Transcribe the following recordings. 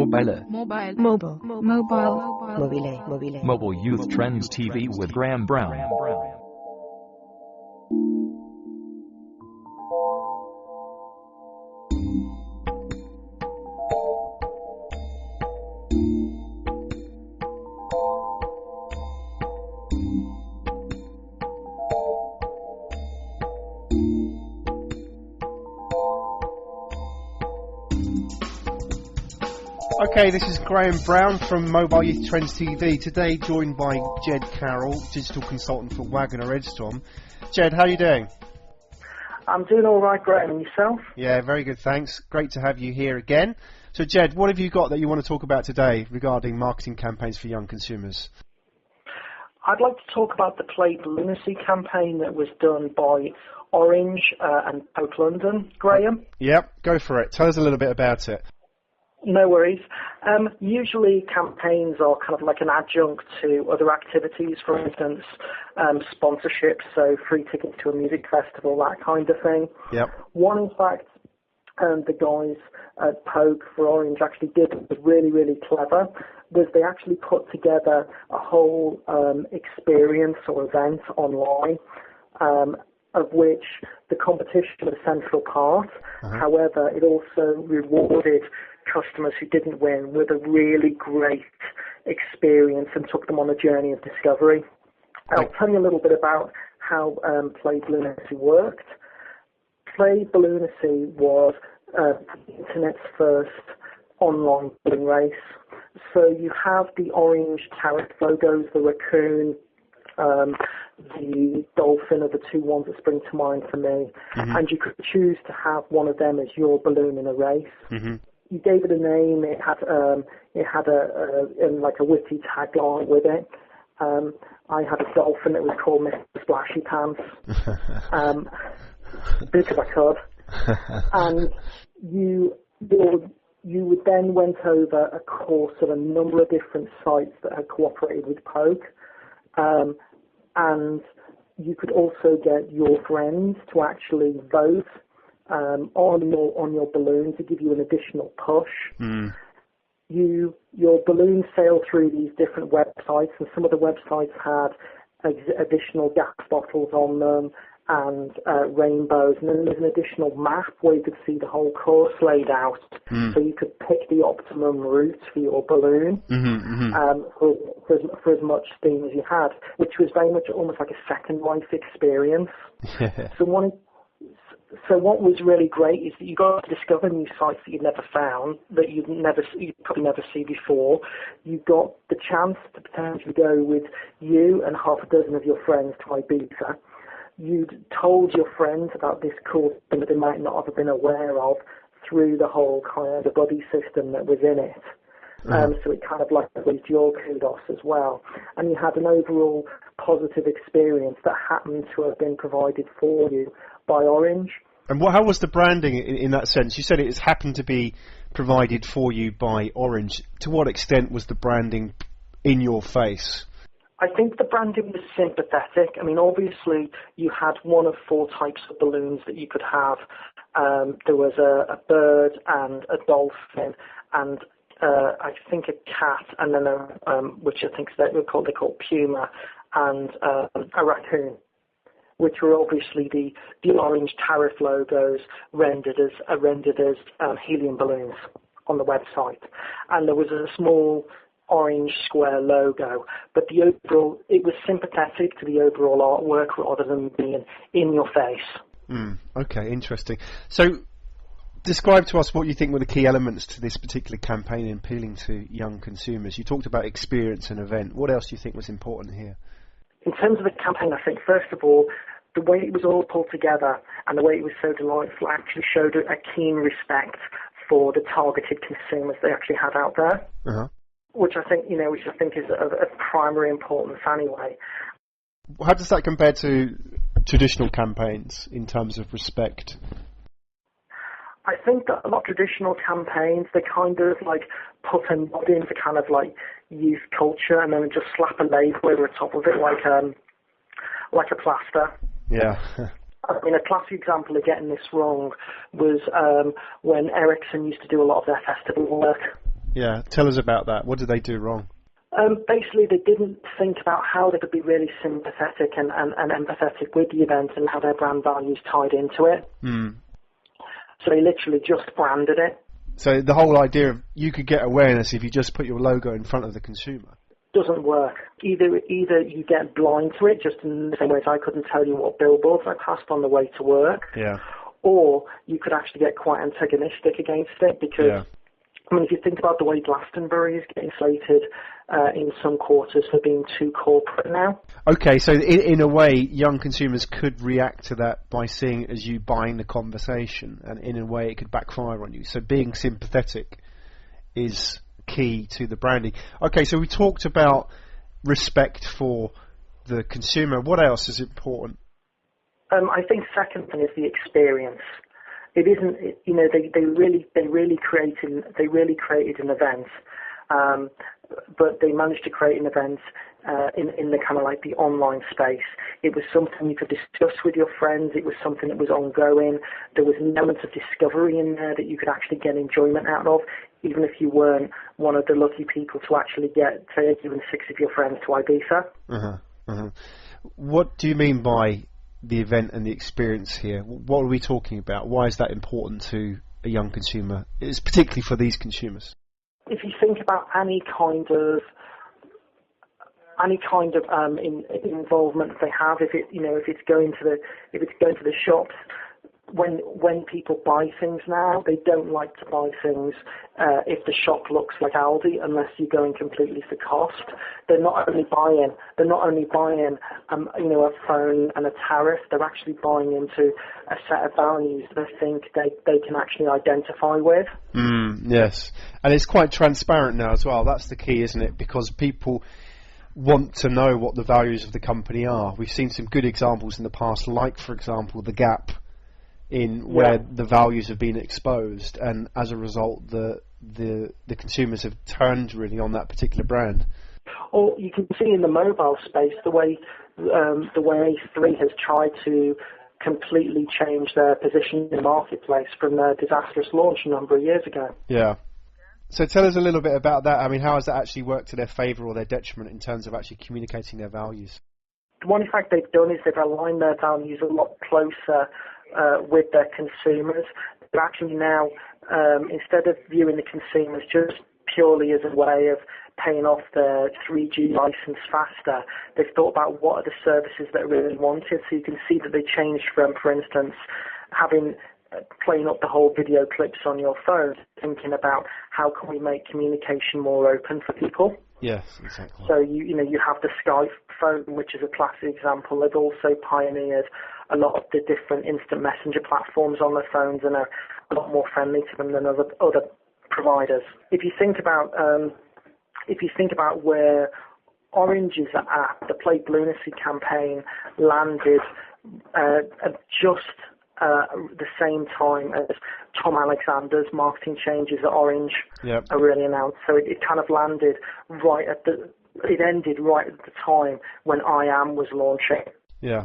Mobile. Mobile Youth Trends TV with Graham Brown. Okay, this is Graham Brown from Mobile Youth Trends TV. Today joined by Jed Carroll, digital consultant for Waggener Edstrom. Jed, how are you doing? I'm doing all right, Graham. And yourself? Yeah, very good, thanks. Great to have you here again. So, Jed, what have you got that you want to talk about today regarding marketing campaigns for young consumers? I'd like to talk about the Play Lunacy campaign that was done by Orange and Oak London. Graham? Yep, go for it. Tell us a little bit about it. No worries. Usually campaigns are kind of like an adjunct to other activities, for instance, sponsorships, so free tickets to a music festival, that kind of thing. Yep. One, in fact, the guys at Poke for Orange actually did was really, really clever, was they actually put together a whole experience or event online, of which the competition was a central part. However, it also rewarded customers who didn't win with a really great experience and took them on a journey of discovery. I'll tell you a little bit about how Play Lunacy worked. Play Lunacy was the internet's first online balloon race. So you have the orange tariff logos, the raccoon, the dolphin are the two ones that spring to mind for me, and you could choose to have one of them as your balloon in a race. You gave it a name. It had like a witty tagline with it. I had a dolphin that was called Mr. Splashy Pants, because I could. And you would then went over a course of a number of different sites that had cooperated with Poke, and you could also get your friends to actually vote on your balloon to give you an additional push. Your balloons sail through these different websites, and some of the websites had additional gas bottles on them and rainbows, and then there's an additional map where you could see the whole course laid out, so you could pick the optimum route for your balloon for as much steam as you had, which was very much almost like a second life experience. So what was really great is that you got to discover new sites that you'd never found, that you'd probably never see before. You got the chance to potentially go with you and half a dozen of your friends to Ibiza. You'd told your friends about this cool thing that they might not have been aware of through the whole kind of the buddy system that was in it. So it kind of like raised your kudos as well. And you had an overall positive experience that happened to have been provided for you by Orange. And how was the branding in that sense? You said it has happened to be provided for you by Orange. To what extent was the branding in your face? I think the branding was sympathetic. I mean, obviously, you had one of four types of balloons that you could have. There was a bird and a dolphin and I think a cat, and then which I think they call puma, and a raccoon, which were obviously the orange tariff logos rendered as helium balloons on the website, and there was a small orange square logo, but the overall, it was sympathetic to the overall artwork rather than being in your face. Okay, interesting. So, describe to us what you think were the key elements to this particular campaign in appealing to young consumers. You talked about experience and event. What else do you think was important here? In terms of the campaign, I think, first of all, the way it was all pulled together and the way it was so delightful actually showed a keen respect for the targeted consumers they actually had out there, which I think is of primary importance anyway. How does that compare to traditional campaigns in terms of respect? I think that a lot of traditional campaigns, they kind of like put a nod into kind of like youth culture and then just slap a label over the top of it like a plaster. Yeah. I mean, a classic example of getting this wrong was when Ericsson used to do a lot of their festival work. Yeah, tell us about that. What did they do wrong? Basically, they didn't think about how they could be really sympathetic and empathetic with the event and how their brand values tied into it. Mm. So they literally just branded it. So the whole idea of you could get awareness if you just put your logo in front of the consumer. Doesn't work. Either you get blind to it, just in the same way as I couldn't tell you what billboards I passed on the way to work. Yeah. Or you could actually get quite antagonistic against it because... Yeah. I mean, if you think about the way Glastonbury is getting slated in some quarters for being too corporate now. Okay, so in a way, young consumers could react to that by seeing it as you buying the conversation, and in a way it could backfire on you. So being sympathetic is key to the branding. Okay, so we talked about respect for the consumer. What else is important? I think second thing is the experience. It isn't, you know, they really created an event, but they managed to create an event in the kind of like the online space. It was something you could discuss with your friends. It was something that was ongoing. There was an element of discovery in there that you could actually get enjoyment out of, even if you weren't one of the lucky people to actually get, say, you and 6 of your friends to Ibiza. Uh-huh, uh-huh. What do you mean by the event and the experience here? What are we talking about? Why is that important to a young consumer? It's particularly for these consumers. If you think about any kind of involvement they have, if it's going to the shops, when people buy things now, they don't like to buy things if the shop looks like Aldi, unless you're going completely for cost. They're not only buying a phone and a tariff. They're actually buying into a set of values that I think they can actually identify with. Yes, and it's quite transparent now as well. That's the key, isn't it? Because people want to know what the values of the company are. We've seen some good examples in the past, like, for example, the Gap, where the values have been exposed, and as a result, the consumers have turned really on that particular brand. Or you can see in the mobile space the way 3 has tried to completely change their position in the marketplace from their disastrous launch a number of years ago. Yeah. So tell us a little bit about that. I mean, how has that actually worked to their favour or their detriment in terms of actually communicating their values? One fact they've done is they've aligned their values a lot closer with their consumers. They're actually now, instead of viewing the consumers just purely as a way of paying off their 3G license faster, they've thought about what are the services that are really wanted. So you can see that they changed from, for instance, playing up the whole video clips on your phone, thinking about how can we make communication more open for people. Yes, exactly. So you have the Sky phone, which is a classic example. They've also pioneered a lot of the different instant messenger platforms on their phones and are a lot more friendly to them than other providers. If you think about where Orange is at, the Play Lunacy campaign landed at just the same time as Tom Alexander's marketing changes at Orange are really announced. So it kind of landed it ended right at the time when I Am was launching. Yeah.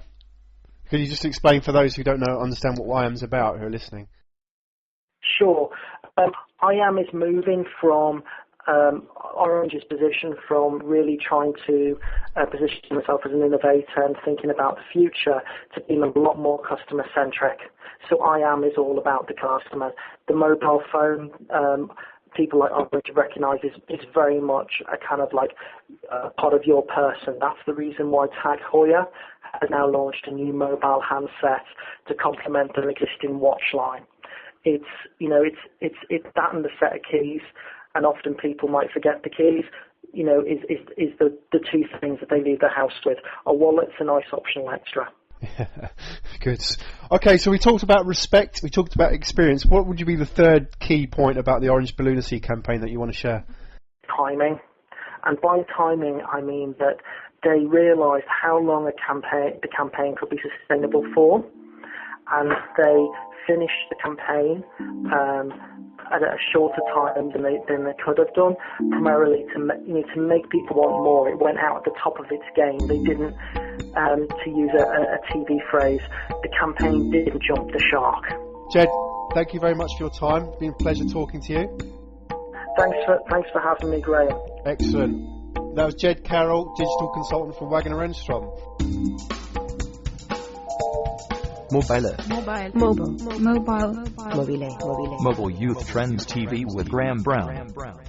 Could you just explain for those who don't understand what I Am's about, who are listening? Sure. I Am is moving from Orange's position from really trying to position itself as an innovator and thinking about the future to being a lot more customer-centric. So I Am is all about the customer. The mobile phone, people like Orange recognise is very much a kind of like part of your person. That's the reason why Tag Heuer has now launched a new mobile handset to complement their existing watch line. It's that and the set of keys. And often people might forget the keys, is the 2 things that they leave the house with. A wallet's a nice optional extra. Yeah, good. Okay, so we talked about respect, we talked about experience. What would be the third key point about the Orange Lunacy campaign that you want to share? Timing. And by timing, I mean that they realised how long the campaign could be sustainable for, and they finished the campaign at a shorter time than they could have done, primarily to make people want more. It went out at the top of its game. They didn't, to use a TV phrase, the campaign didn't jump the shark. Jed, thank you very much for your time. It's been a pleasure talking to you. Thanks for having me, Graham. Excellent. That was Jed Carroll, digital consultant from Waggener Edstrom. Mobile Youth Trends TV with Graham Brown.